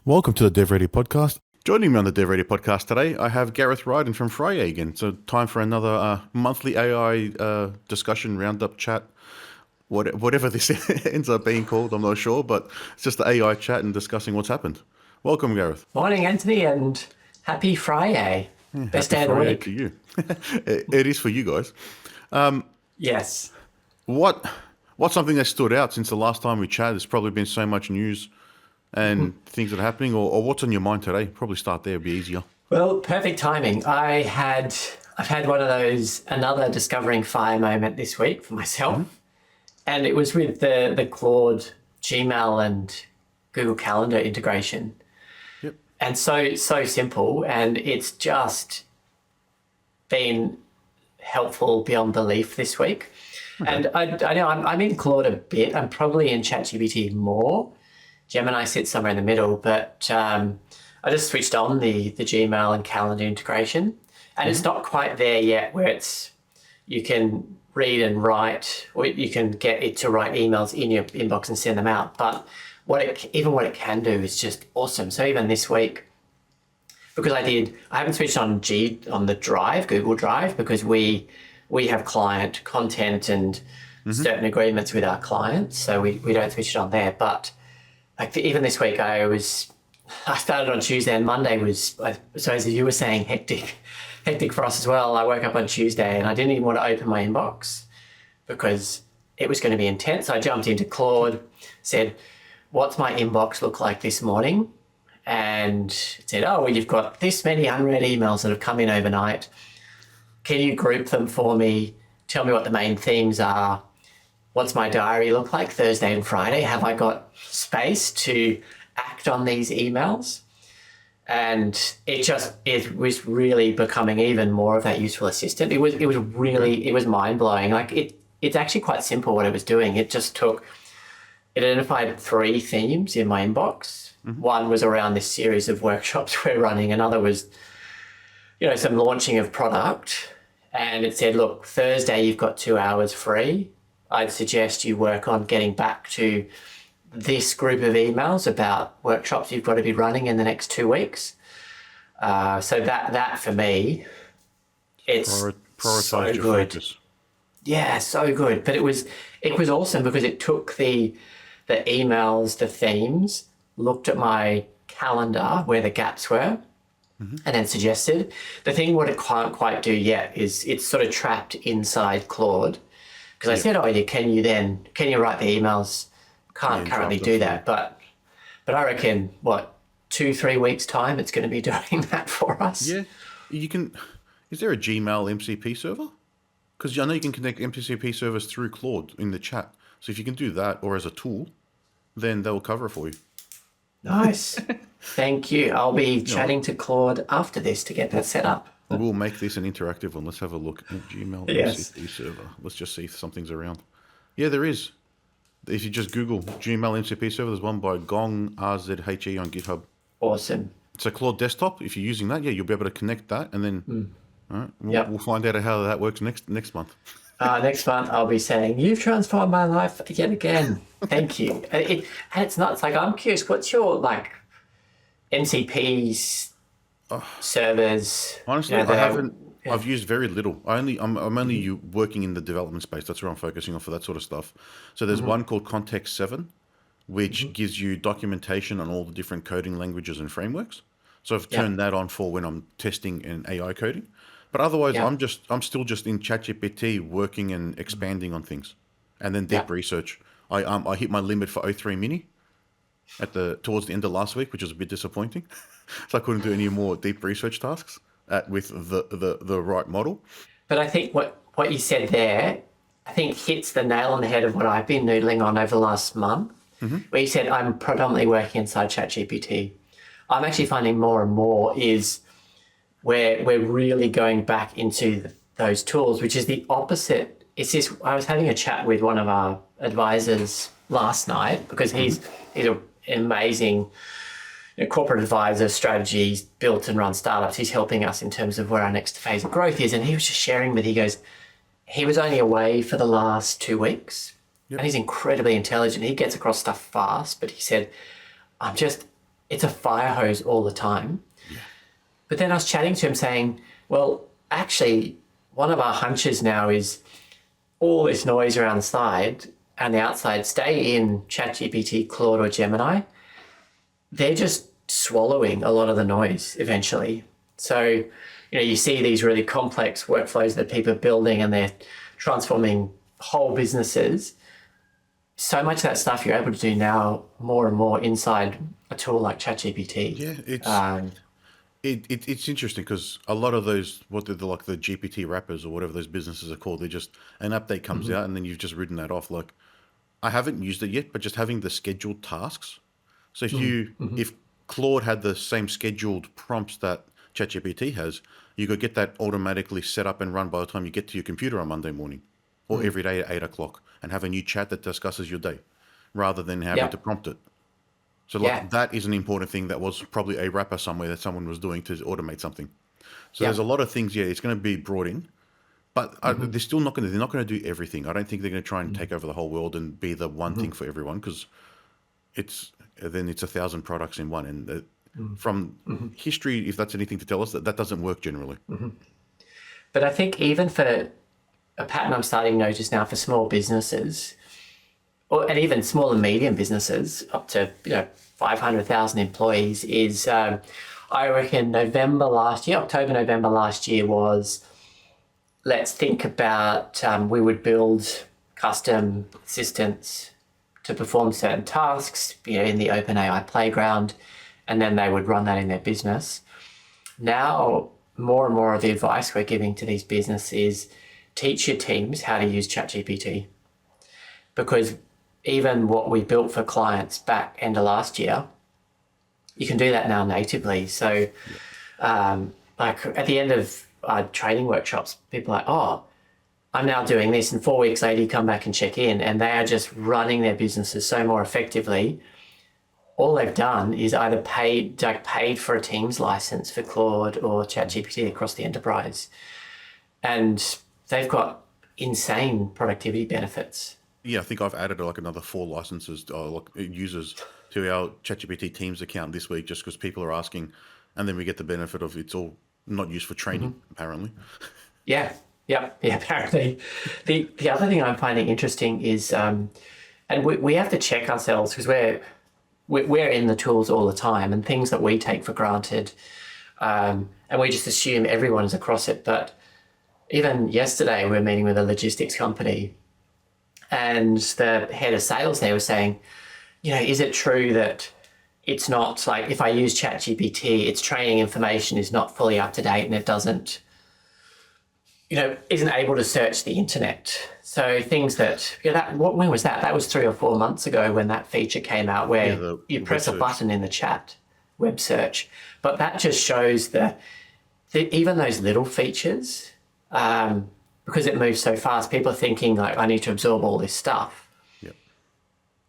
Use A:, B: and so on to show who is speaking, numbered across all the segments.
A: Welcome to the DevReady Podcast. Joining me on the DevReady Podcast today, I have Gareth Rydon from Friyay again. So time for another monthly AI discussion, roundup chat, whatever this ends up being called, I'm not sure, but it's just the AI chat and discussing what's happened. Welcome, Gareth.
B: Morning, Anthony, and happy Friday. Best day of the week.
A: To you. It is for you guys.
B: Yes.
A: What's something that stood out since the last time we chatted? There's probably been so much news and things that are happening, or what's on your mind today? Probably start there, it'd be easier.
B: Well, perfect timing. I've had one of those, another discovering fire moment this week for myself. And it was with the Claude Gmail and Google Calendar integration.
A: Yep.
B: And so simple, and it's just been helpful beyond belief this week. Okay. And I know I'm in Claude a bit. I'm probably in ChatGPT more. Gemini sits somewhere in the middle, but I just switched on the Gmail and calendar integration, and it's not quite there yet where you can read and write, or you can get it to write emails in your inbox and send them out. But what it can do is just awesome. So even this week, because I haven't switched on the Drive, Google Drive, because we have client content and certain agreements with our clients, so we don't switch it on there. But even this week, I started on Tuesday, and Monday was, so as you were saying, hectic for us as well. I woke up on Tuesday and I didn't even want to open my inbox because it was going to be intense. I jumped into Claude, said, what's my inbox look like this morning? And it said, oh, well, you've got this many unread emails that have come in overnight. Can you group them for me? Tell me what the main themes are. What's my diary look like Thursday and Friday? Have I got space to act on these emails? And it was really becoming even more of that useful assistant. It was mind blowing. It's actually quite simple what it was doing. It identified 3 themes in my inbox. One was around this series of workshops we're running. Another was, some launching of product. And it said, look, Thursday you've got 2 hours free. I'd suggest you work on getting back to this group of emails about workshops you've got to be running in the next 2 weeks. So that for me, it's so good. Focus. Yeah, so good. But it was awesome because it took the emails, the themes, looked at my calendar where the gaps were, and then suggested. The thing what it can't quite do yet is it's sort of trapped inside Claude. Because I said, can you write the emails? Can't currently do that. But I reckon, 2-3 weeks time, it's going to be doing that for us.
A: Yeah. You can. Is there a Gmail MCP server? Because I know you can connect MCP servers through Claude in the chat. So if you can do that or as a tool, then they'll cover it for you.
B: Nice. Thank you. I'll be chatting to Claude after this to get that set up.
A: We'll make this an interactive one. Let's have a look at Gmail MCP server. Let's just see if something's around. Yeah, there is. If you just Google Gmail MCP server, there's one by Gong RZHE on GitHub.
B: Awesome.
A: It's a Claude desktop. If you're using that, you'll be able to connect that, and then all right, we'll find out how that works next month.
B: Next month, I'll be saying, you've transformed my life yet again. Thank you. And it's nuts. I'm curious, what's your MCPs servers?
A: Honestly, I haven't. I've used very little. I'm only working in the development space. That's where I'm focusing on for that sort of stuff. So there's one called Context 7, which gives you documentation on all the different coding languages and frameworks. So I've turned that on for when I'm testing and AI coding. But otherwise, I'm still just in ChatGPT working and expanding on things, and then deep research. I hit my limit for O3 Mini towards the end of last week, which was a bit disappointing. So I couldn't do any more deep research tasks with the right model.
B: But I think what you said there, I think hits the nail on the head of what I've been noodling on over the last month, where you said I'm predominantly working inside ChatGPT. I'm actually finding more and more is where we're really going back into those tools, which is the opposite. It's this. I was having a chat with one of our advisors last night because he's an amazing corporate advisor, strategy, built and run startups. He's helping us in terms of where our next phase of growth is. And he was just sharing with, he goes, he was only away for the last 2 weeks and he's incredibly intelligent. He gets across stuff fast, but he said, I'm just it's a fire hose all the time. But then I was chatting to him saying, well, actually, one of our hunches now is all this noise around the side and the outside stay in ChatGPT, Claude or Gemini. They're just swallowing a lot of the noise eventually. So, you see these really complex workflows that people are building and they're transforming whole businesses. So much of that stuff you're able to do now more and more inside a tool like ChatGPT.
A: Yeah, it's interesting because a lot of those, what they're like the GPT wrappers or whatever those businesses are called, they're just an update comes out and then you've just written that off. Like, I haven't used it yet, but just having the scheduled tasks. So if Claude had the same scheduled prompts that ChatGPT has, you could get that automatically set up and run by the time you get to your computer on Monday morning or every day at 8 o'clock and have a new chat that discusses your day rather than having to prompt it. So that is an important thing that was probably a wrapper somewhere that someone was doing to automate something. So there's a lot of things, it's going to be brought in, but they're still not going to do everything. I don't think they're going to try and take over the whole world and be the one thing for everyone, because it's 1,000 products in one. And from history, if that's anything to tell us, that doesn't work generally.
B: But I think even for a pattern I'm starting to notice now for small businesses, and even small and medium businesses up to 500,000 employees, is I reckon October, November last year was, let's think about we would build custom assistants to perform certain tasks in the OpenAI playground, and then they would run that in their business. Now, more and more of the advice we're giving to these businesses is teach your teams how to use ChatGPT, because even what we built for clients back end of last year, you can do that now natively. So like at the end of training workshops, people are like, oh, I'm now doing this, and 4 weeks later you come back and check in and they are just running their businesses so more effectively. All they've done is either paid for a Teams license for Claude or ChatGPT across the enterprise. And they've got insane productivity benefits.
A: Yeah, I think I've added like another 4 licenses, users to our ChatGPT Teams account this week, just because people are asking, and then we get the benefit of it's all not used for training, apparently.
B: Yeah, apparently. The other thing I'm finding interesting is, and we have to check ourselves because we're in the tools all the time, and things that we take for granted, and we just assume everyone is across it. But even yesterday, we were meeting with a logistics company, and the head of sales there was saying, is it true that it's not like if I use ChatGPT, its training information is not fully up to date and it doesn't, isn't able to search the internet. So things that, when was that? That was 3 or 4 months ago when that feature came out where you press a button in the chat, web search. But that just shows that even those little features, because it moves so fast, people are thinking like, I need to absorb all this stuff.
A: Yep.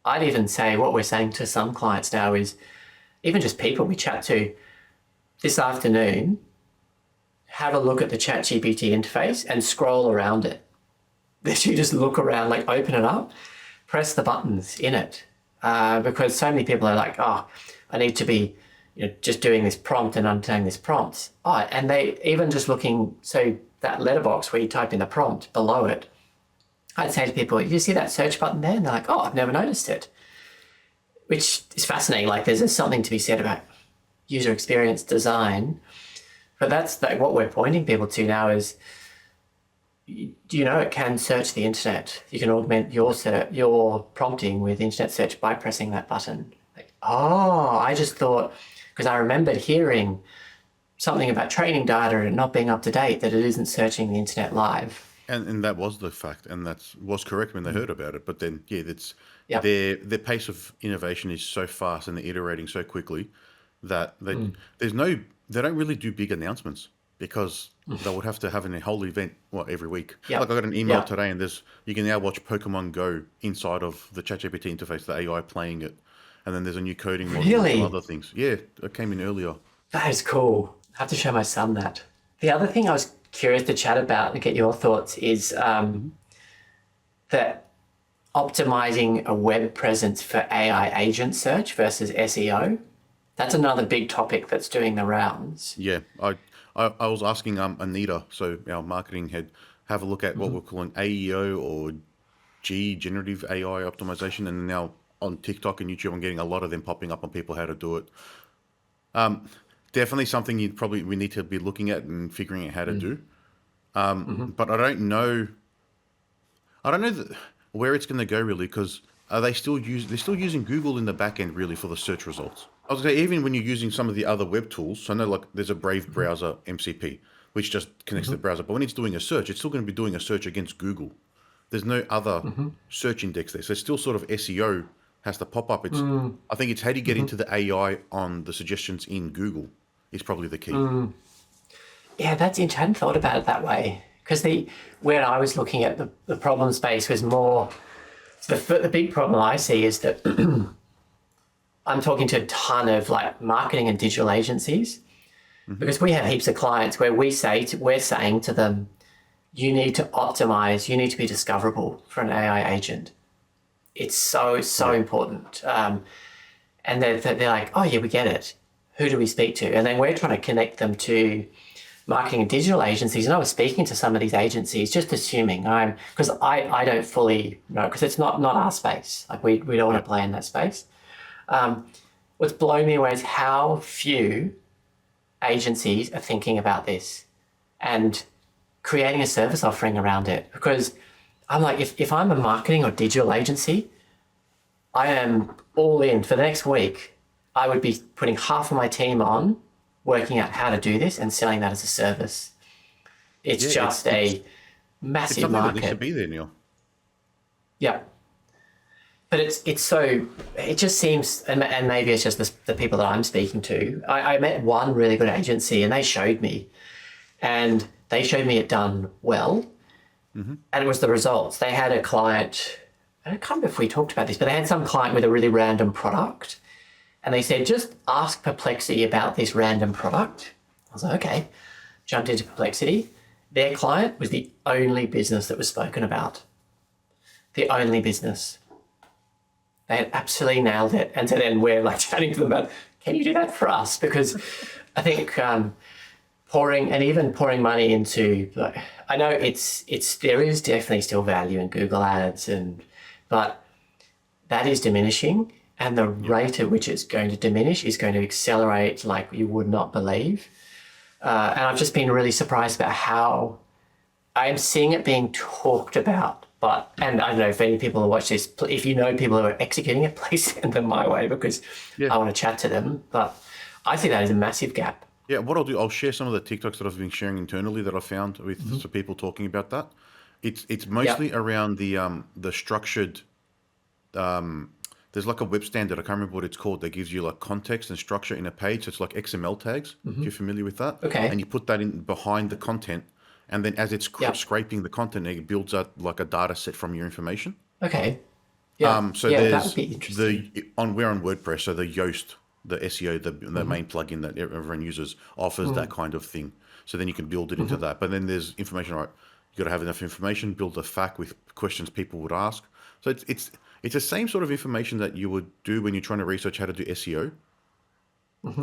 B: I'd even say what we're saying to some clients now is, even just people we chat to this afternoon, have a look at the ChatGPT interface and scroll around it. Literally just look around, like open it up, press the buttons in it. Because so many people are like, oh, I need to be just doing this prompt and understanding this prompt. Oh, and they even just looking, so that letterbox where you type in the prompt below it, I'd say to people, you see that search button there? And they're like, oh, I've never noticed it. Which is fascinating. Like there's something to be said about user experience design. But that's what we're pointing people to now is, it can search the internet. You can augment your prompting with internet search by pressing that button. Like, oh, I just thought, because I remembered hearing something about training data and not being up to date, that it isn't searching the internet live.
A: And that was the fact, and that was correct when they heard about it. But then, their pace of innovation is so fast and they're iterating so quickly that they don't really do big announcements, because they would have to have a whole event every week. Like I got an email today, and you can now watch Pokemon Go inside of the ChatGPT interface, the AI playing it, and then there's a new coding module and other things. Yeah, it came in earlier. That
B: is cool. I have to show my son that. The other thing I was curious to chat about and get your thoughts is that optimizing a web presence for AI agent search versus SEO. That's another big topic that's doing the rounds.
A: Yeah, I was asking Anita, so our marketing head, have a look at what we're calling AEO or generative AI optimization, and now on TikTok and YouTube, I'm getting a lot of them popping up on people how to do it. Definitely something we need to be looking at and figuring out how to do. But I don't know where it's going to go really, because they're still using Google in the back end really for the search results. I was going to say, even when you're using some of the other web tools, so I know like there's a Brave browser MCP, which just connects to the browser, but when it's doing a search, it's still going to be doing a search against Google. There's no other search index there. So it's still sort of SEO has to pop up. I think it's how do you get into the AI on the suggestions in Google is probably the key.
B: Yeah, that's interesting. I hadn't thought about it that way. Because where I was looking at the problem space was more, the big problem I see is that I'm talking to a ton of like marketing and digital agencies, because we have heaps of clients where we're saying to them, you need to optimize, you need to be discoverable for an AI agent. It's so important. And they're like, oh yeah, we get it. Who do we speak to? And then we're trying to connect them to marketing and digital agencies. And I was speaking to some of these agencies, just assuming because I don't fully know, because it's not our space. Like we don't want to play in that space. What's blown me away is how few agencies are thinking about this and creating a service offering around it. Because I'm like, if I'm a marketing or digital agency, I am all in for the next week. I would be putting half of my team on working out how to do this and selling that as a service. It's just a massive
A: it's
B: market.
A: That needs to be there, Neil.
B: Yeah. But it just seems, and maybe it's just the people that I'm speaking to. I met one really good agency and they showed me it done well. And it was the results. They had a client, I can't remember if we talked about this, but they had some client with a really random product. And they said, just ask Perplexity about this random product. I was like, okay. Jumped into Perplexity. Their client was the only business that was spoken about. The only business. They had absolutely nailed it. And so then we're like chatting to them about, can you do that for us? Because I think pouring money into, like, I know there is definitely still value in Google Ads, but that is diminishing. And the rate at which it's going to diminish is going to accelerate like you would not believe. And I've just been really surprised about how I am seeing it being talked about. And I don't know if any people who watch this, if you know people who are executing it, please send them my way, because I want to chat to them. But I see that as a massive gap.
A: Yeah, what I'll do, I'll share some of the TikToks that I've been sharing internally that I found with some people talking about that. It's mostly around the structured. There's like a web standard, I can't remember what it's called, that gives you like context and structure in a page. So it's like XML tags, if you're familiar with that.
B: Okay.
A: And you put that in behind the content. And then as it's scraping the content, it builds out like a data set from your information.
B: Okay. Yeah.
A: So
B: that
A: there's
B: would be interesting.
A: we're on WordPress, so the Yoast, the SEO, the main plugin that everyone uses offers that kind of thing. So then you can build it into that. But then there's information, right? You got to have enough information, build a FAQ with questions people would ask. So it's the same sort of information that you would do when you're trying to research how to do SEO.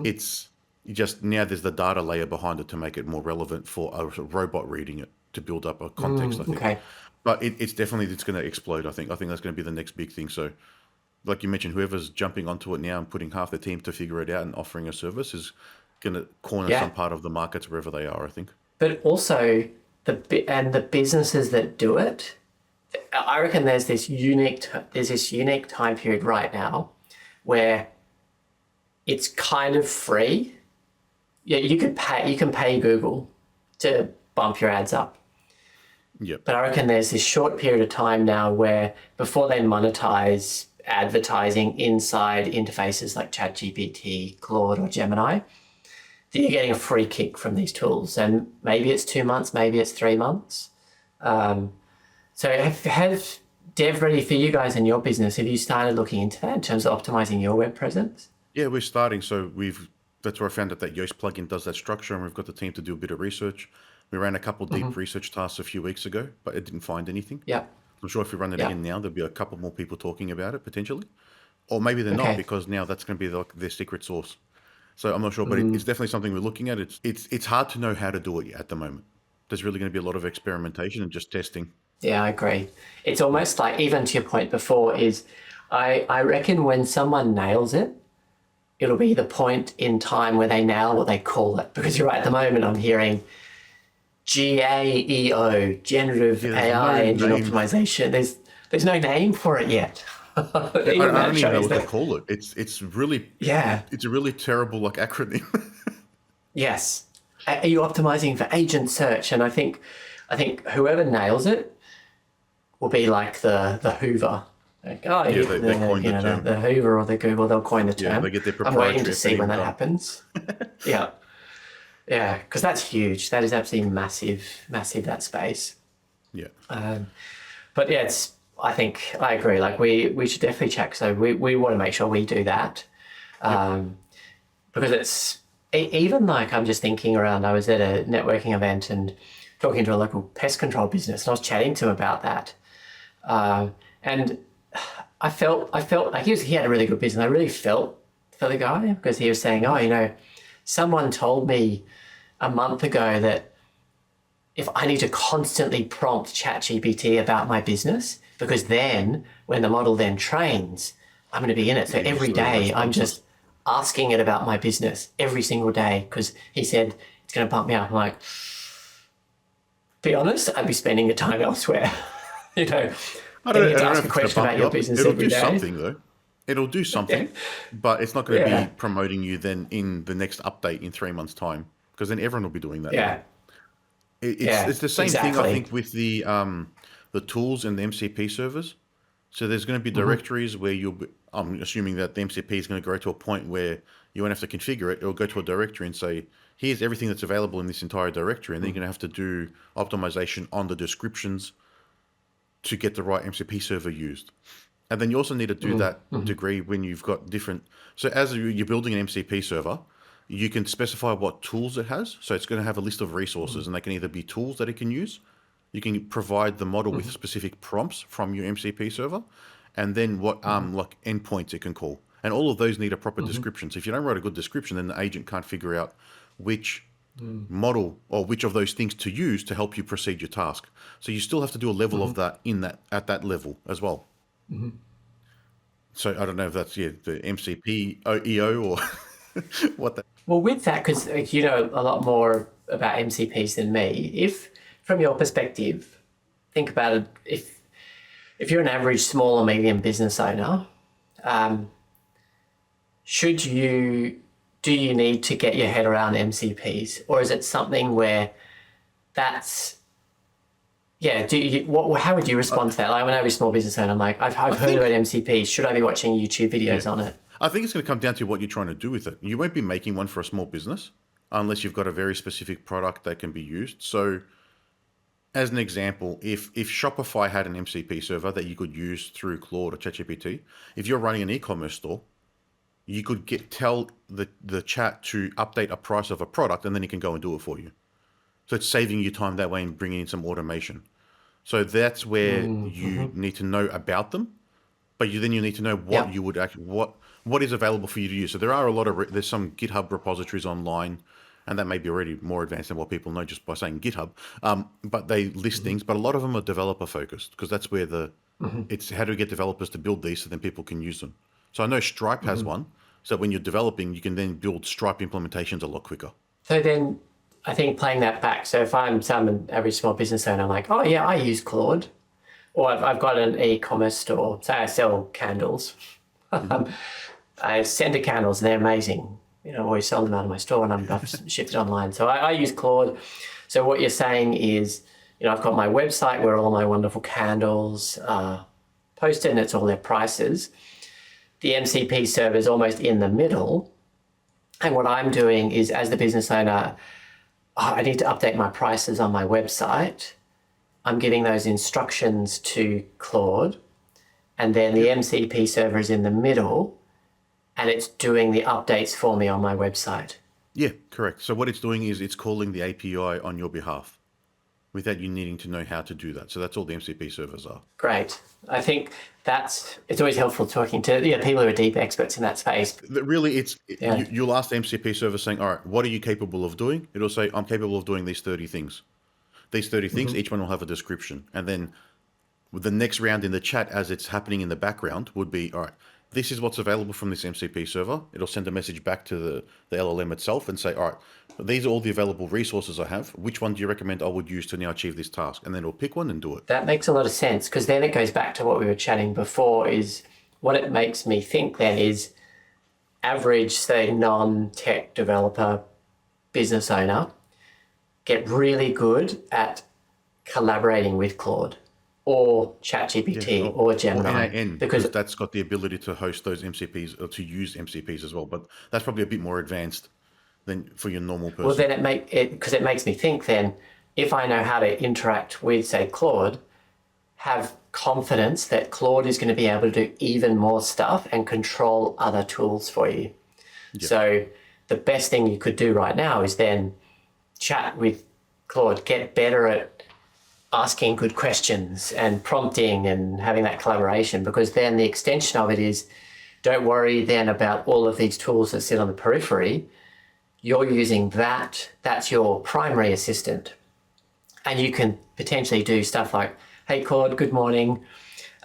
A: It's just now there's the data layer behind it to make it more relevant for a robot reading it, to build up a context, I think.
B: Okay.
A: But it's going to explode, I think. I think that's going to be the next big thing. So like you mentioned, whoever's jumping onto it now and putting half the team to figure it out and offering a service is going to corner some part of the markets wherever they are, I think.
B: But also the businesses that do it, I reckon there's this unique time period right now where it's kind of free. Yeah, you can pay Google to bump your ads up.
A: Yep.
B: But I reckon there's this short period of time now where before they monetize advertising inside interfaces like ChatGPT, Claude or Gemini, that you're getting a free kick from these tools. And maybe it's 2 months, maybe it's 3 months. So have DevReady, for you guys in your business, have you started looking into that in terms of optimizing your web presence?
A: Yeah, we're starting. So that's where I found that Yoast plugin does that structure, and we've got the team to do a bit of research. We ran a couple deep research tasks a few weeks ago, but it didn't find anything.
B: Yeah.
A: I'm sure if we run it again now, there'll be a couple more people talking about it potentially. Or maybe they're not, because now that's going to be their secret sauce. So I'm not sure, but it's definitely something we're looking at. It's hard to know how to do it at the moment. There's really going to be a lot of experimentation and just testing.
B: Yeah, I agree. It's almost like, even to your point before, is I reckon when someone nails it, it'll be the point in time where they nail what they call it. Because you're right, at the moment I'm hearing GAEO, generative AI engine optimization. There's no name for it yet.
A: I don't even know what to call it. It's a really terrible acronym.
B: Yes. Are you optimizing for agent search? And I think whoever nails it will be like the Hoover. Like, oh,
A: yeah, they coined the term.
B: The Hoover or the Google, they'll coin the term.
A: Yeah, they get their
B: I'm
A: proprietary.
B: waiting to see when that happens. Yeah. Yeah, because that's huge. That is absolutely massive, that space.
A: Yeah.
B: But yeah, I think I agree. Like we should definitely check. So we want to make sure we do that. Because it's even like, I'm just thinking around, I was at a networking event and talking to a local pest control business, and I was chatting to him about that. And I felt like he had a really good business. I really felt for the guy, because he was saying, oh, someone told me a month ago that if I need to constantly prompt ChatGPT about my business, because then when the model then trains, I'm going to be in it. So every day I'm just asking it about my business every single day, because he said it's going to bump me up. I'm like, be honest, I'd be spending your time elsewhere.
A: I don't know to ask a question about your business. It'll do something though. It'll do something, but it's not going to be promoting you then in the next update in 3 months' time, because then everyone will be doing that.
B: Yeah.
A: It's the same thing, I think, with the tools and the MCP servers. So there's going to be directories where I'm assuming that the MCP is going to go to a point where you won't have to configure it. It'll go to a directory and say, here's everything that's available in this entire directory. And then you're going to have to do optimization on the descriptions to get the right MCP server used. And then you also need to do that degree when you've got different. So as you're building an MCP server, you can specify what tools it has. So it's going to have a list of resources, and they can either be tools that it can use. You can provide the model with specific prompts from your MCP server, and then what endpoints it can call. And all of those need a proper description. So if you don't write a good description, then the agent can't figure out which model or which of those things to use to help you proceed your task. So you still have to do a level of that at that level as well. So I don't know if that's the MCP EO or what that.
B: Well, with that, because you know a lot more about MCPs than me, if from your perspective, think about it, if you're an average small or medium business owner, do you need to get your head around MCPs, or is it something where that's how would you respond to that? Like, when I was a small business owner, I'm like, I've heard about MCPs. Should I be watching YouTube videos on it?
A: I think it's going to come down to what you're trying to do with it. You won't be making one for a small business unless you've got a very specific product that can be used. So as an example, if Shopify had an MCP server that you could use through Claude or ChatGPT, if you're running an e-commerce store, you could tell the chat to update a price of a product, and then it can go and do it for you. So it's saving you time that way and bringing in some automation. So that's where you need to know about them, but you need to know what you would actually what is available for you to use. So there are there's some GitHub repositories online, and that may be already more advanced than what people know just by saying GitHub. But they list things, but a lot of them are developer focused, because that's where it's how to get developers to build these so then people can use them. So I know Stripe has one. So when you're developing, you can then build Stripe implementations a lot quicker.
B: So then I think playing that back, so if I'm some average small business owner, I'm like, oh yeah, I use Claude. Or I've got an e-commerce store, say I sell candles. I send candles, and they're amazing. I always sell them out of my store, and I've shipped it online. So I use Claude. So what you're saying is, I've got my website where all my wonderful candles are posted, and it's all their prices. The MCP server is almost in the middle. And what I'm doing is, as the business owner, I need to update my prices on my website. I'm giving those instructions to Claude, and then the MCP server is in the middle, and it's doing the updates for me on my website.
A: Yeah, correct. So what it's doing is it's calling the API on your behalf. without you needing to know how to do that. So that's all the MCP servers are.
B: Great. I think it's always helpful talking to people who are deep experts in that space.
A: Really, you'll ask the MCP server saying, all right, what are you capable of doing? It'll say, I'm capable of doing these 30 things. These 30 things, each one will have a description. And then the next round in the chat, as it's happening in the background, would be, all right, this is what's available from this MCP server. It'll send a message back to the LLM itself and say, all right, these are all the available resources I have. Which one do you recommend I would use to now achieve this task? And then it'll pick one and do it.
B: That makes a lot of sense, because then it goes back to what we were chatting before, is what it makes me think then is average, say, non-tech developer, business owner, get really good at collaborating with Claude or ChatGPT or Gemini.
A: Because that's got the ability to host those MCPs or to use MCPs as well. But that's probably a bit more advanced than for your normal person.
B: Well, then it makes me think then, if I know how to interact with, say, Claude, have confidence that Claude is going to be able to do even more stuff and control other tools for you. Yeah. So the best thing you could do right now is then chat with Claude, get better at asking good questions and prompting and having that collaboration, because then the extension of it is, don't worry then about all of these tools that sit on the periphery. You're using that's your primary assistant. And you can potentially do stuff like, hey, Claude, good morning.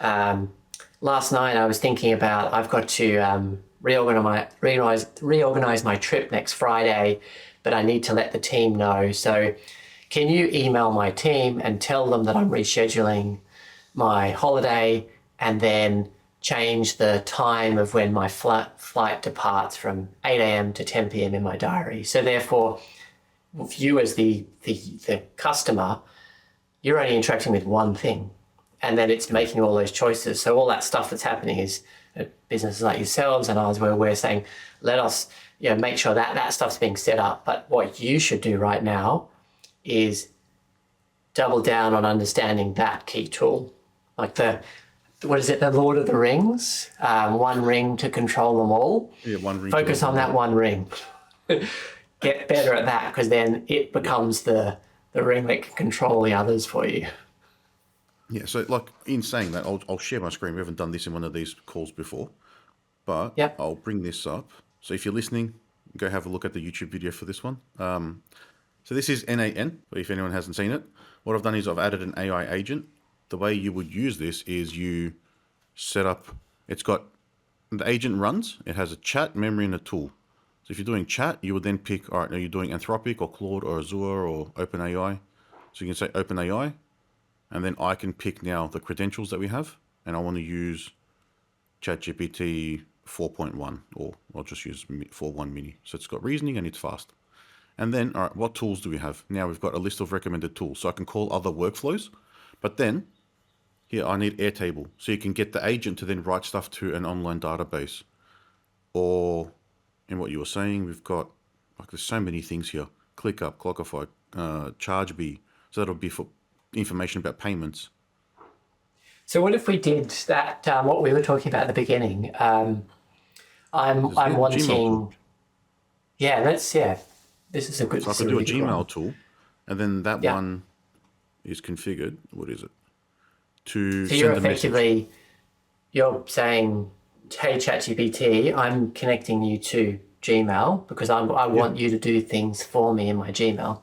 B: Last night I was thinking about, I've got to reorganize my trip next Friday, but I need to let the team know. So can you email my team and tell them that I'm rescheduling my holiday, and then change the time of when my flight departs from 8 a.m. to 10 p.m. in my diary. So therefore, you as the customer, you're only interacting with one thing, and then it's making all those choices. So all that stuff that's happening is businesses like yourselves and ours, where we're saying, let us make sure that stuff's being set up. But what you should do right now is double down on understanding that key tool. Like the Lord of the Rings? One ring to control them all.
A: Yeah, one ring.
B: Focus on that one ring. Get better at that, because then it becomes the ring that can control the others for you.
A: Yeah, so like in saying that, I'll share my screen. We haven't done this in one of these calls before, but I'll bring this up. So if you're listening, go have a look at the YouTube video for this one. So this is NAN, if anyone hasn't seen it. What I've done is I've added an AI agent. The way you would use this is you set up, it's got, the agent runs, it has a chat, memory, and a tool. So if you're doing chat, you would then pick, all right, are you doing Anthropic or Claude or Azure or OpenAI? So you can say OpenAI, and then I can pick now the credentials that we have, and I want to use ChatGPT 4.1, or I'll just use 4.1 mini. So it's got reasoning and it's fast. And then, all right, what tools do we have? Now we've got a list of recommended tools. So I can call other workflows, but then here I need Airtable. So you can get the agent to then write stuff to an online database. Or in what you were saying, we've got, like, there's so many things here. ClickUp, Clockify, ChargeBee. So that'll be for information about payments.
B: So what if we did that, what we were talking about at the beginning? I'm wanting... This is a good...
A: So I could do a Gmail tool, and then that one is configured. What is it? To
B: so
A: send
B: you're
A: a message.
B: You're saying, hey, ChatGPT, I'm connecting you to Gmail because I want you to do things for me in my Gmail.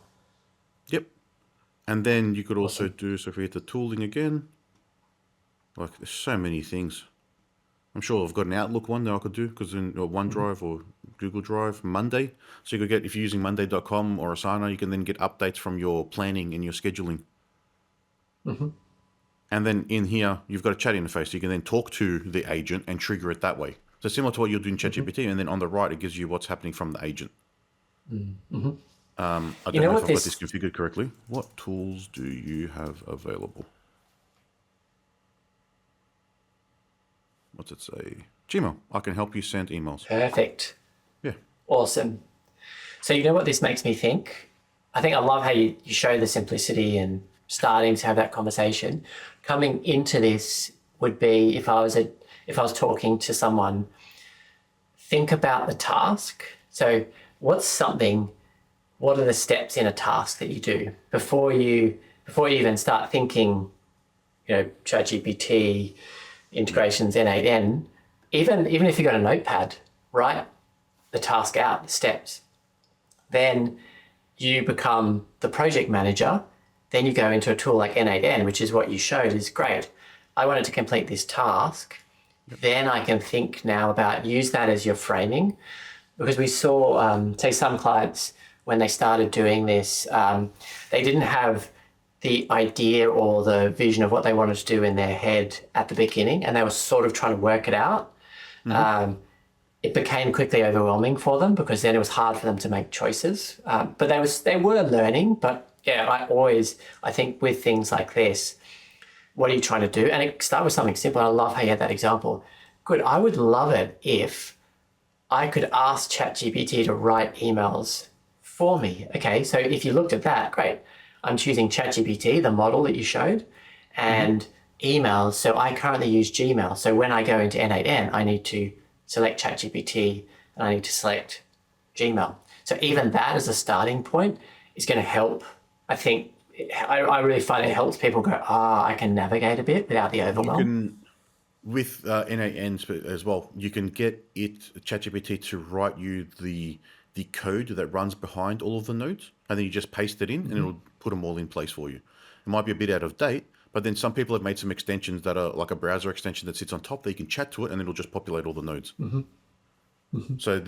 A: Yep. And then you could also do, so if we hit the tooling again, like there's so many things. I'm sure I've got an Outlook one that I could do, because in OneDrive or Google Drive, Monday. So you could get, if you're using Monday.com or Asana, you can then get updates from your planning and your scheduling.
B: Mm-hmm.
A: And then in here, you've got a chat interface. So you can then talk to the agent and trigger it that way. So similar to what you're doing in ChatGPT, and then on the right, it gives you what's happening from the agent.
B: Mm-hmm.
A: I don't know if I've got this configured correctly. What tools do you have available? What's it say? Gmail. I can help you send emails.
B: Perfect.
A: Yeah.
B: Awesome. So you know what this makes me think? I think I love how you show the simplicity and starting to have that conversation. Coming into this would be, if I was talking to someone, think about the task. So what are the steps in a task that you do before you before you even start thinking, ChatGPT, integrations, N8N, even if you've got a notepad, write the task out, the steps. Then you become the project manager. Then you go into a tool like N8N, which is what you showed is great. I wanted to complete this task. Then I can think now about use that as your framing, because we saw, say some clients, when they started doing this, they didn't have the idea or the vision of what they wanted to do in their head at the beginning, and they were sort of trying to work it out. It became quickly overwhelming for them because then it was hard for them to make choices. But they were learning. But yeah, I think with things like this, what are you trying to do? And it start with something simple. I love how you had that example. Good. I would love it if I could ask ChatGPT to write emails for me. Okay, so if you looked at that, great. I'm choosing ChatGPT, the model that you showed, and emails. So I currently use Gmail. So when I go into N8N, I need to select ChatGPT and I need to select Gmail. So even that as a starting point is going to help. I think I really find it helps people go, I can navigate a bit without the overwhelm.
A: With N8N as well, you can get ChatGPT to write you the code that runs behind all of the nodes, and then you just paste it in and it'll put them all in place for you. It might be a bit out of date, but then some people have made some extensions that are like a browser extension that sits on top that you can chat to it and it'll just populate all the nodes. So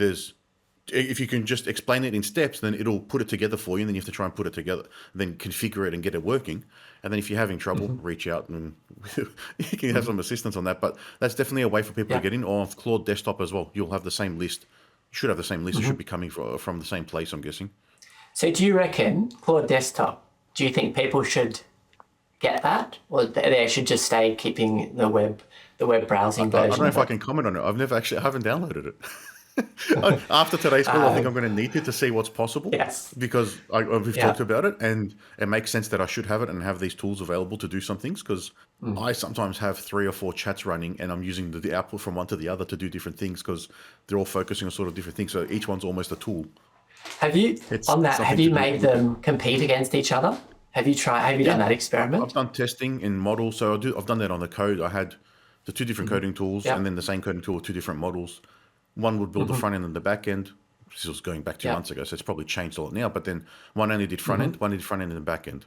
A: if you can just explain it in steps, then it'll put it together for you, and then you have to try and put it together, then configure it and get it working. And then if you're having trouble, reach out and you can have some assistance on that. But that's definitely a way for people to get in. Or on Claude desktop as well, you'll have the same list. You should have the same list. It should be coming from the same place, I'm guessing.
B: So do you reckon Claude desktop, do you think people should get that, or they should just stay keeping the web browsing version?
A: I don't know if I can comment on it. I haven't downloaded it. After today's call, I think I'm going to need it to see what's possible.
B: Yes.
A: Because we've talked about it, and it makes sense that I should have it and have these tools available to do some things, because I sometimes have 3 or 4 chats running and I'm using the output from one to the other to do different things because they're all focusing on sort of different things. So each one's almost a tool.
B: Have you made them compete against each other? Have you done that experiment?
A: I've done testing in models. So I've done that on the code. I had the 2 different coding tools and then the same coding tool with 2 different models. One would build the front end and the back end. This was going back 2 months ago, so it's probably changed a lot now. But then one only did front end, one did front end and the back end.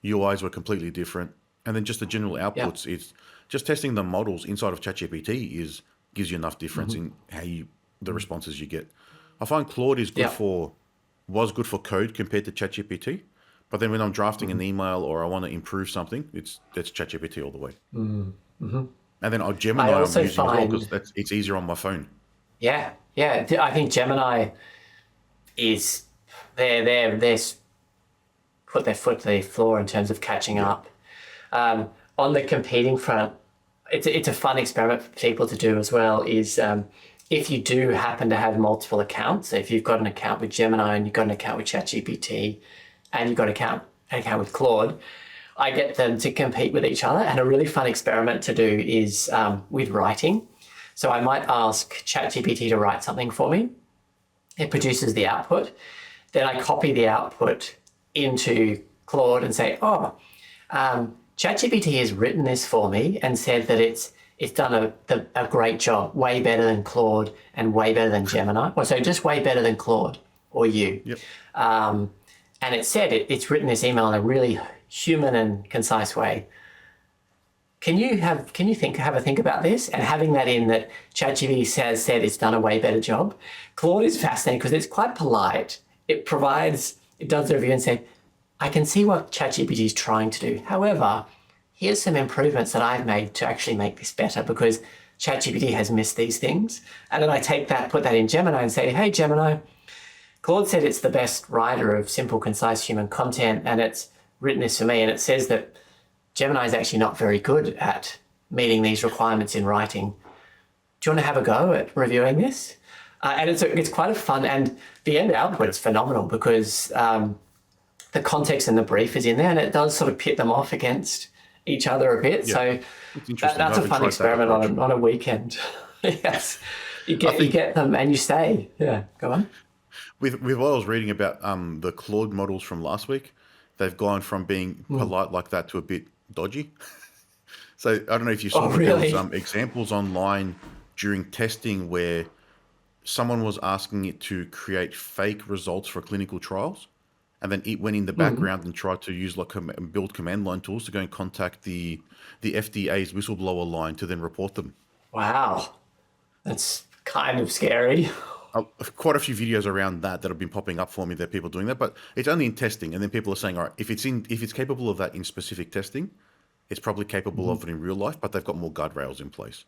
A: UIs were completely different. And then just the general outputs, it's just testing the models inside of ChatGPT gives you enough difference in how the responses you get. I find Claude is was good for code compared to ChatGPT. But then when I'm drafting an email or I want to improve something, that's ChatGPT all the way. And then Gemini I'm using as well because it's easier on my phone.
B: Yeah. I think Gemini is they're put their foot to the floor in terms of catching up. On the competing front, it's a fun experiment for people to do as well. Is if you do happen to have multiple accounts, so if you've got an account with Gemini and you've got an account with ChatGPT and you've got an account with Claude, I get them to compete with each other. And a really fun experiment to do is with writing. So I might ask ChatGPT to write something for me. It produces the output. Then I copy the output into Claude and say, ChatGPT has written this for me and said that it's done a great job, way better than Claude and way better than Gemini. Or so just way better than Claude or you.
A: Yep.
B: And it said it's written this email in a really human and concise way. Can you have a think about this? And having that in that ChatGPT said it's done a way better job. Claude is fascinating because it's quite polite. It does the review and say, I can see what ChatGPT is trying to do. However, here's some improvements that I've made to actually make this better because ChatGPT has missed these things. And then I take that, put that in Gemini and say, hey, Gemini, Claude said it's the best writer of simple, concise human content, and it's written this for me. And it says that Gemini is actually not very good at meeting these requirements in writing. Do you want to have a go at reviewing this? And it's quite a fun, and the end output's phenomenal because the context and the brief is in there, and it does sort of pit them off against each other a bit. Yeah. So that's a fun experiment on a weekend. Yes, you get them and you stay. Yeah, go on.
A: With what I was reading about the Claude models from last week, they've gone from being polite like that to a bit dodgy. So I don't know if you saw
B: Oh,
A: that there
B: really?
A: was examples online during testing where someone was asking it to create fake results for clinical trials, and then it went in the background and tried to use build command line tools to go and contact the FDA's whistleblower line to then report them.
B: Wow. That's kind of scary.
A: Quite a few videos around that have been popping up for me that people doing that, but it's only in testing. And then people are saying, all right, if it's capable of that in specific testing, it's probably capable of it in real life, but they've got more guardrails in place.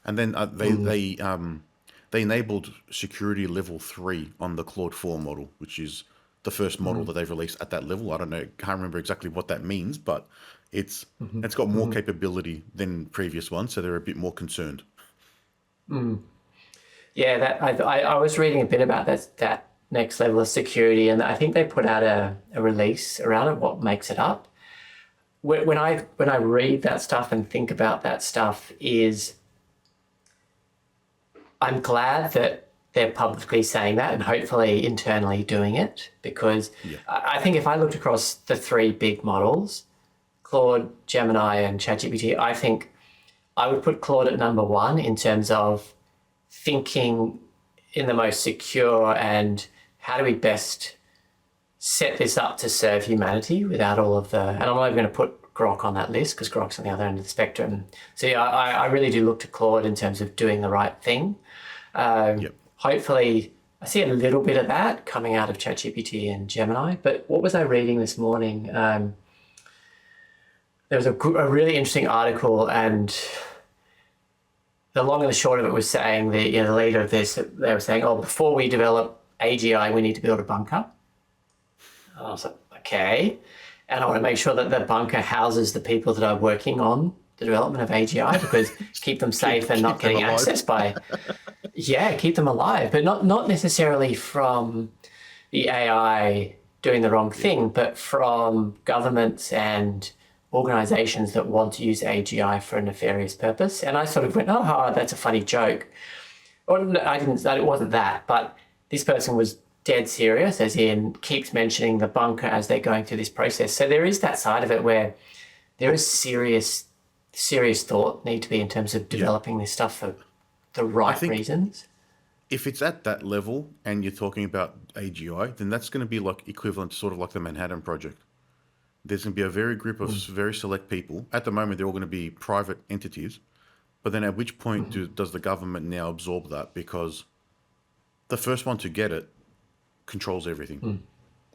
A: And then they enabled security level 3 on the Claude 4 model, which is the first model that they've released at that level. I don't know, can't remember exactly what that means, but it's got more capability than previous ones, so they're a bit more concerned.
B: Yeah, that I was reading a bit about that next level of security, and I think they put out a release around it. What makes it up? When I read that stuff and think about that stuff, is I'm glad that they're publicly saying that and hopefully internally doing it, because I think if I looked across the 3 big models, Claude, Gemini, and ChatGPT, I think I would put Claude at number 1 in terms of thinking in the most secure and how do we best set this up to serve humanity without all of the, and I'm not even going to put Grok on that list because Grok's on the other end of the spectrum. So yeah, I really do look to Claude in terms of doing the right thing. Hopefully I see a little bit of that coming out of ChatGPT and Gemini, but what was I reading this morning? There was a really interesting article, and the long and the short of it was saying that, the leader of this, they were saying, before we develop AGI, we need to build a bunker. And I was like, okay. And I want to make sure that the bunker houses the people that are working on the development of AGI, because keep them safe and not getting access by, keep them alive, but not necessarily from the AI doing the wrong thing, but from governments and organizations that want to use AGI for a nefarious purpose. And I sort of went, that's a funny joke. Or no, I didn't, it wasn't that, but this person was dead serious, as in keeps mentioning the bunker as they're going through this process. So there is that side of it where there is serious thought need to be in terms of developing this stuff for the right reasons.
A: If it's at that level and you're talking about AGI, then that's going to be like equivalent to sort of like the Manhattan Project. There's going to be a very group of very select people. At the moment, they're all going to be private entities. But then at which point does the government now absorb that? Because the first one to get it controls everything.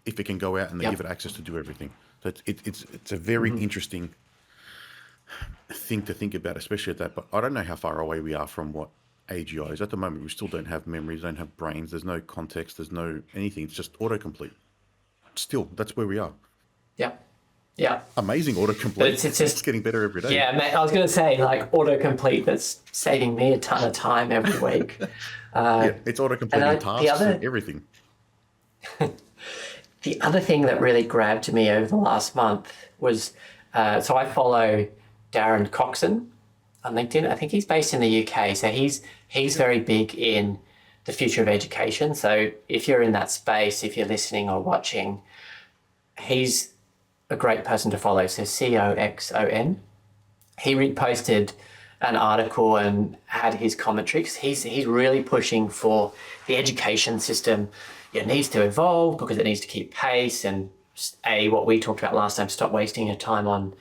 A: If it can go out and they give it access to do everything. So it's a very interesting thing to think about, especially at that. But I don't know how far away we are from what AGI is. At the moment, we still don't have memories, don't have brains. There's no context. There's no anything. It's just autocomplete. Still, that's where we are.
B: Yeah.
A: Amazing autocomplete.
B: It's just
A: getting better every day.
B: Yeah, mate, I was going to say, like, autocomplete that's saving me a ton of time every week.
A: It's autocompleting tasks and everything.
B: The other thing that really grabbed me over the last month was, so I follow Darren Coxon on LinkedIn. I think he's based in the UK. So he's very big in the future of education. So if you're in that space, if you're listening or watching, he's a great person to follow. So COXON. He reposted an article and had his commentary, because he's really pushing for the education system. It needs to evolve because it needs to keep pace, and what we talked about last time, stop wasting your time on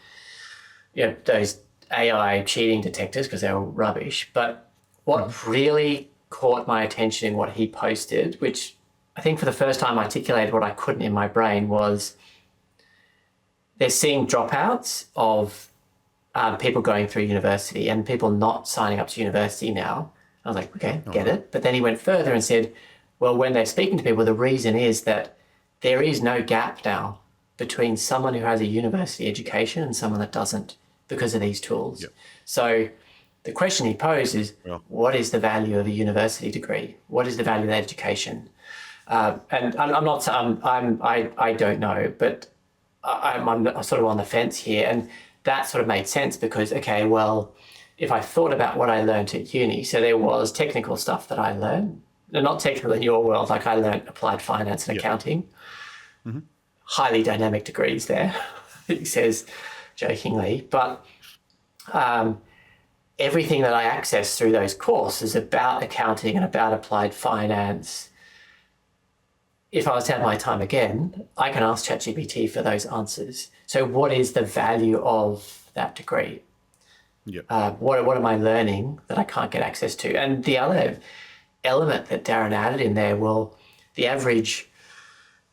B: those AI cheating detectors because they're all rubbish. But what really caught my attention in what he posted, which I think for the first time articulated what I couldn't in my brain, was they're seeing dropouts of people going through university and people not signing up to university now. I was like, okay, get it. But then he went further and said, well, when they're speaking to people, the reason is that there is no gap now between someone who has a university education and someone that doesn't because of these tools. Yep. So the question he posed is, what is the value of a university degree? What is the value of that education? And I'm not, I don't know, but I'm sort of on the fence here. And that sort of made sense because, okay, well, if I thought about what I learned at uni, so there was technical stuff that I learned, not technical in your world, like I learned applied finance and accounting. highly dynamic degrees there, he says jokingly. But everything that I access through those courses about accounting and about applied finance, if I was to have my time again, I can ask ChatGPT for those answers. So what is the value of that degree? What am I learning that I can't get access to? And the other element that Darren added in there, well, the average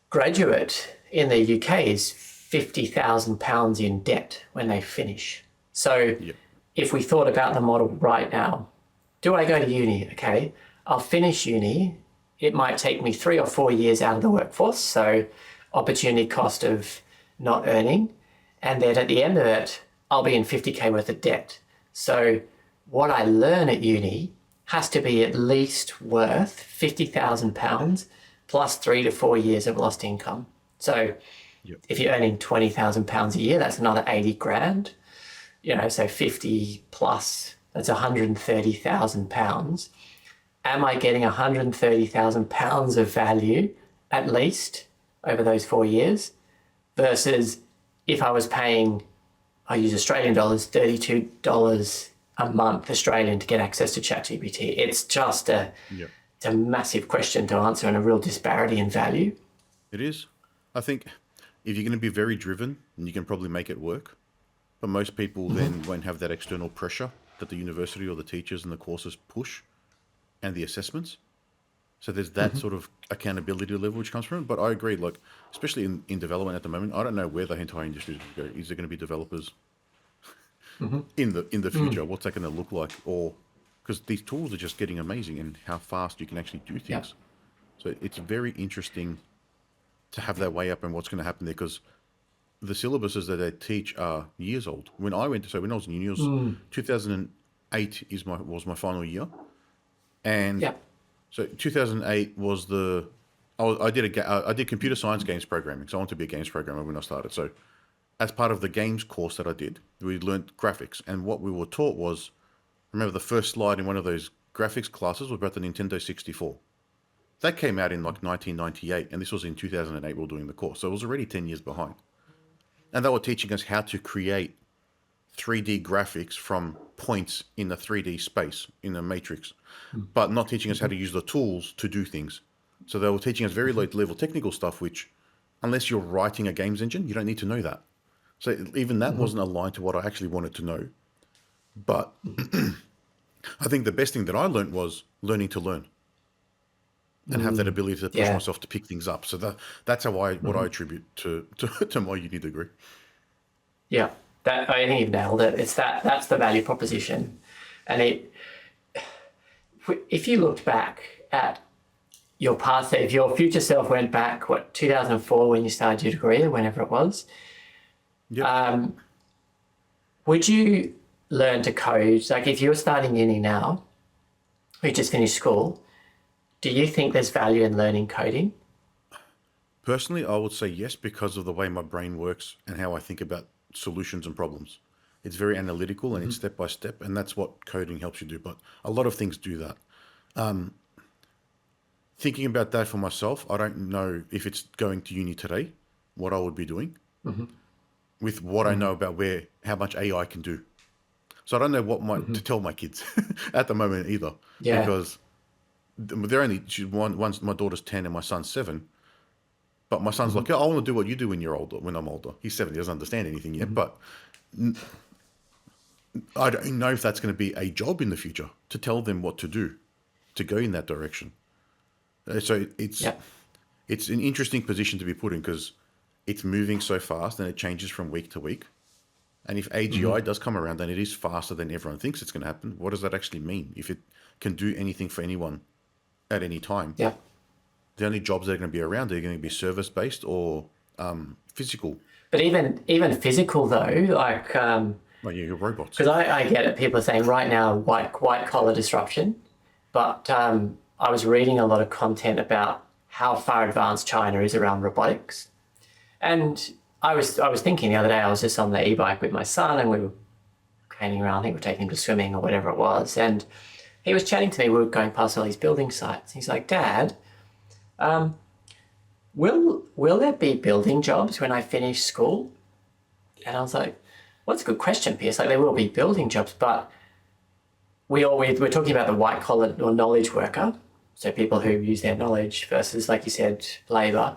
B: graduate in the UK is £50,000 in debt when they finish. So if we thought about the model right now, do I go to uni? Okay, I'll finish uni. It might take me 3 or 4 years out of the workforce, so opportunity cost of not earning. And then at the end of it, I'll be in 50K worth of debt. So what I learn at uni has to be at least worth £50,000 plus 3 to 4 years of lost income. So if you're earning £20,000 a year, that's another 80 grand. So 50 plus, that's £130,000. Am I getting £130,000 of value at least over those 4 years? Versus if I was paying, I use Australian dollars, $32 a month Australian to get access to ChatGPT. It's just it's a massive question to answer and a real disparity in value.
A: It is. I think if you're going to be very driven, you can probably make it work. But most people then won't have that external pressure that the university or the teachers and the courses push and the assessments. So there's that sort of accountability level which comes from it. But I agree, like, especially in development at the moment, I don't know where the entire industry is going to go. Is there going to be developers in the future? What's that going to look like? Or because these tools are just getting amazing and how fast you can actually do things. So it's very interesting to have that way up and what's going to happen there, because the syllabuses that they teach are years old. When I was in uni, it was 2008 was my final year. And so 2008 was I did computer science games programming. So I wanted to be a games programmer when I started. So as part of the games course that I did, we learned graphics. And what we were taught was, remember the first slide in one of those graphics classes was about the Nintendo 64. That came out in like 1998. And this was in 2008 we were doing the course. So it was already 10 years behind. And they were teaching us how to create 3D graphics from points in the 3D space, in the matrix, but not teaching us how to use the tools to do things. So they were teaching us very low level technical stuff, which unless you're writing a games engine, you don't need to know that. So even that wasn't aligned to what I actually wanted to know. But I think the best thing that I learned was learning to learn and have that ability to push myself to pick things up. So that's how what I attribute to my uni degree.
B: Yeah. That, I think you've nailed it. That's the value proposition. And if you looked back at your past, if your future self went back, 2004 when you started your degree or whenever it was, would you learn to code? Like if you were starting uni now, you just finished school, do you think there's value in learning coding?
A: Personally, I would say yes, because of the way my brain works and how I think about solutions and problems. It's very analytical and it's step by step, and that's what coding helps you do. But a lot of things do that. Thinking about that for myself, I don't know if it's going to uni today, what I would be doing with what I know about how much AI can do. So I don't know what to tell my kids at the moment either, because they're only my daughter's 10 and my son's 7. But my son's like, I want to do what you do when I'm older. He's 7, he doesn't understand anything yet. But I don't know if that's going to be a job in the future to tell them what to do, to go in that direction. So it's an interesting position to be put in, because it's moving so fast and it changes from week to week. And if AGI does come around and it is faster than everyone thinks it's going to happen, what does that actually mean? If it can do anything for anyone at any time, the only jobs that are going to be around are going to be service-based or physical. But
B: even physical though, like
A: you're robots.
B: Because I get it. People are saying right now white collar disruption, but I was reading a lot of content about how far advanced China is around robotics, and I was thinking the other day, I was just on the e-bike with my son and we were caning around. I think we were taking him to swimming or whatever it was, and he was chatting to me. We were going past all these building sites. He's like, Dad, will there be building jobs when I finish school? And I was like, well, that's a good question, Pierce. Like, there will be building jobs, but we're talking about the white collar or knowledge worker, so people who use their knowledge versus, like you said, labor.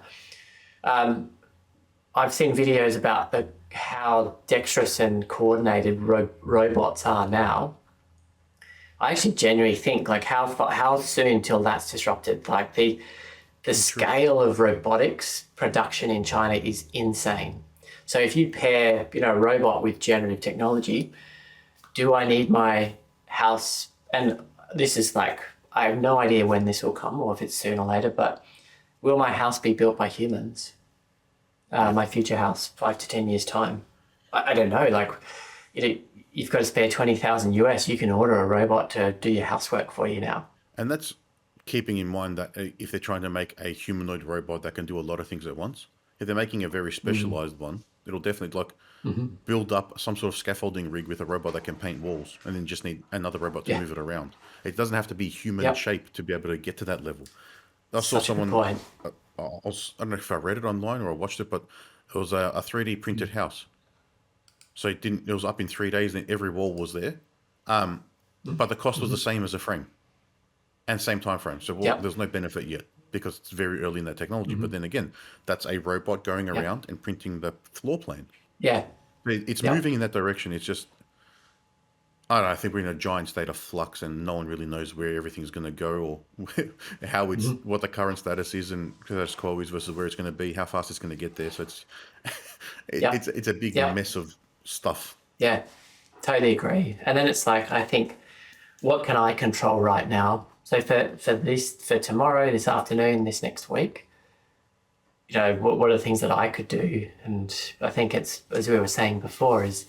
B: I've seen videos about how dexterous and coordinated robots are now. I actually genuinely think, like, how soon till that's disrupted? Like, the scale of robotics production in China is insane. So if you pair, a robot with generative technology, do I need my house? And this is like, I have no idea when this will come or if it's soon or later, but will my house be built by humans? My future house, 5 to 10 years time? I don't know. Like, you've got to spare 20,000 US. You can order a robot to do your housework for you now.
A: And that's keeping in mind that if they're trying to make a humanoid robot that can do a lot of things at once, if they're making a very specialized one, it'll definitely build up some sort of scaffolding rig with a robot that can paint walls, and then just need another robot to move it around. It doesn't have to be human shape to be able to get to that level. I saw someone. I don't know if I read it online or I watched it, but it was a 3D printed house. So it was up in 3 days, and every wall was there. But the cost was the same as a frame, and same time frame. So there's no benefit yet because it's very early in that technology. But then again, that's a robot going around and printing the floor plan.
B: Yeah.
A: It's moving in that direction. It's just, I don't know, I think we're in a giant state of flux and no one really knows where everything's going to go or how what the current status is and status quo is versus where it's going to be, how fast it's going to get there. So it's a big mess of stuff.
B: Yeah, totally agree. And then it's like, I think, what can I control right now? So for tomorrow, this afternoon, this next week, what are the things that I could do? And I think it's, as we were saying before, is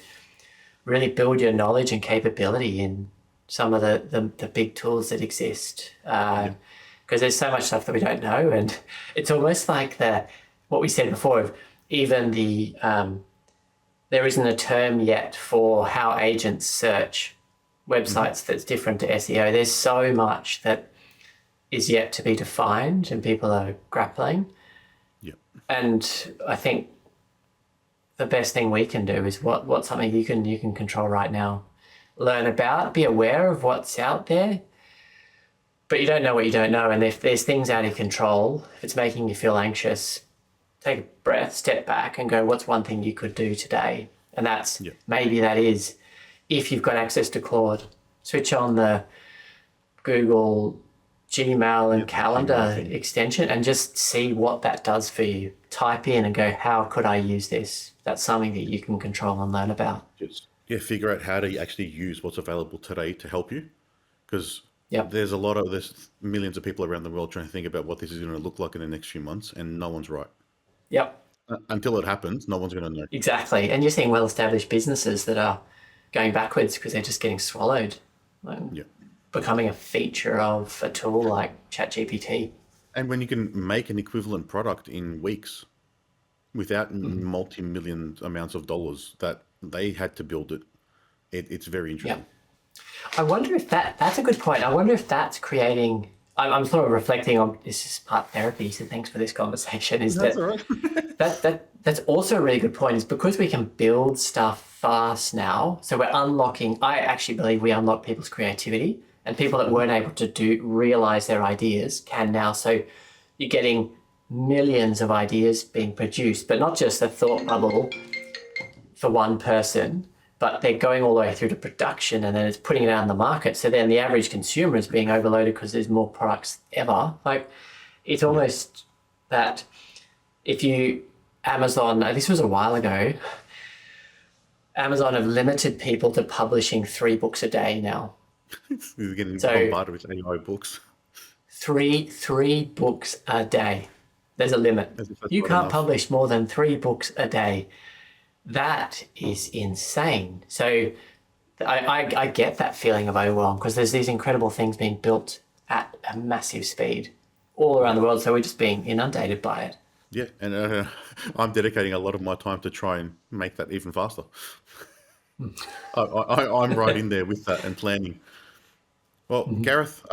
B: really build your knowledge and capability in some of the big tools that exist. Because there's so much stuff that we don't know. And it's almost like what we said before, of even there isn't a term yet for how agents search websites that's different to SEO. There's so much that is yet to be defined and people are grappling. And I think the best thing we can do is what's something you can control right now. Learn about, be aware of what's out there, but you don't know what you don't know. And if there's things out of control, if it's making you feel anxious, take a breath, step back and go, what's one thing you could do today? And that's maybe that is, if you've got access to Claude, switch on the Google Gmail and calendar extension and just see what that does for you. Type in and go, how could I use this? That's something that you can control and learn about.
A: Figure out how to actually use what's available today to help you. Because there's millions of people around the world trying to think about what this is going to look like in the next few months, and no one's right. Until it happens, no one's going to know. Exactly.
B: And you're seeing well-established businesses that are going backwards because they're just getting swallowed. Becoming a feature of a tool like ChatGPT.
A: And when you can make an equivalent product in weeks without multi-million amounts of dollars that they had to build it's very interesting.
B: I wonder if that's a good point. I wonder if that's creating, I'm sort of reflecting on, this is part therapy, so thanks for this conversation, is that's all right. That's also a really good point, is because we can build stuff fast now, so we're unlocking, I actually believe we unlock people's creativity. And people that weren't able to realize their ideas can now. So you're getting millions of ideas being produced, but not just a thought bubble for one person, but they're going all the way through to production and then it's putting it out in the market. So then the average consumer is being overloaded because there's more products ever. Like, it's almost that if Amazon, this was a while ago, Amazon have limited people to publishing 3 books a day now.
A: He's getting bombarded with AI books.
B: Three books a day. There's a limit. You can't publish more than 3 books a day. That is insane. So I get that feeling of overwhelm because there's these incredible things being built at a massive speed all around the world. So we're just being inundated by it.
A: Yeah, and I'm dedicating a lot of my time to try and make that even faster. I'm right in there with that and planning. Well, Gareth,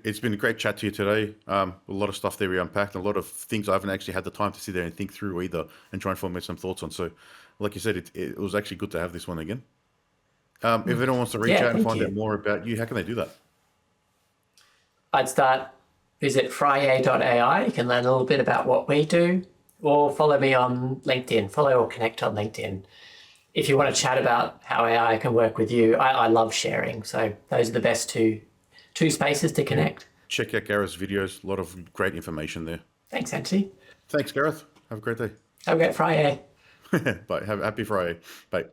A: it's been a great chat to you today. A lot of stuff there we unpacked, a lot of things I haven't actually had the time to sit there and think through either, and try and formulate some thoughts on. So, like you said, it was actually good to have this one again. If anyone wants to reach out and find out more about you, how can they do that?
B: I'd visit Friyay.ai. You can learn a little bit about what we do, or follow me on LinkedIn. Follow or connect on LinkedIn. If you want to chat about how AI can work with you, I love sharing. So those are the best two spaces to connect.
A: Check out Gareth's videos. A lot of great information there.
B: Thanks, Anthony.
A: Thanks, Gareth. Have a great day.
B: Have a great Friday.
A: Bye. Happy Friday. Bye.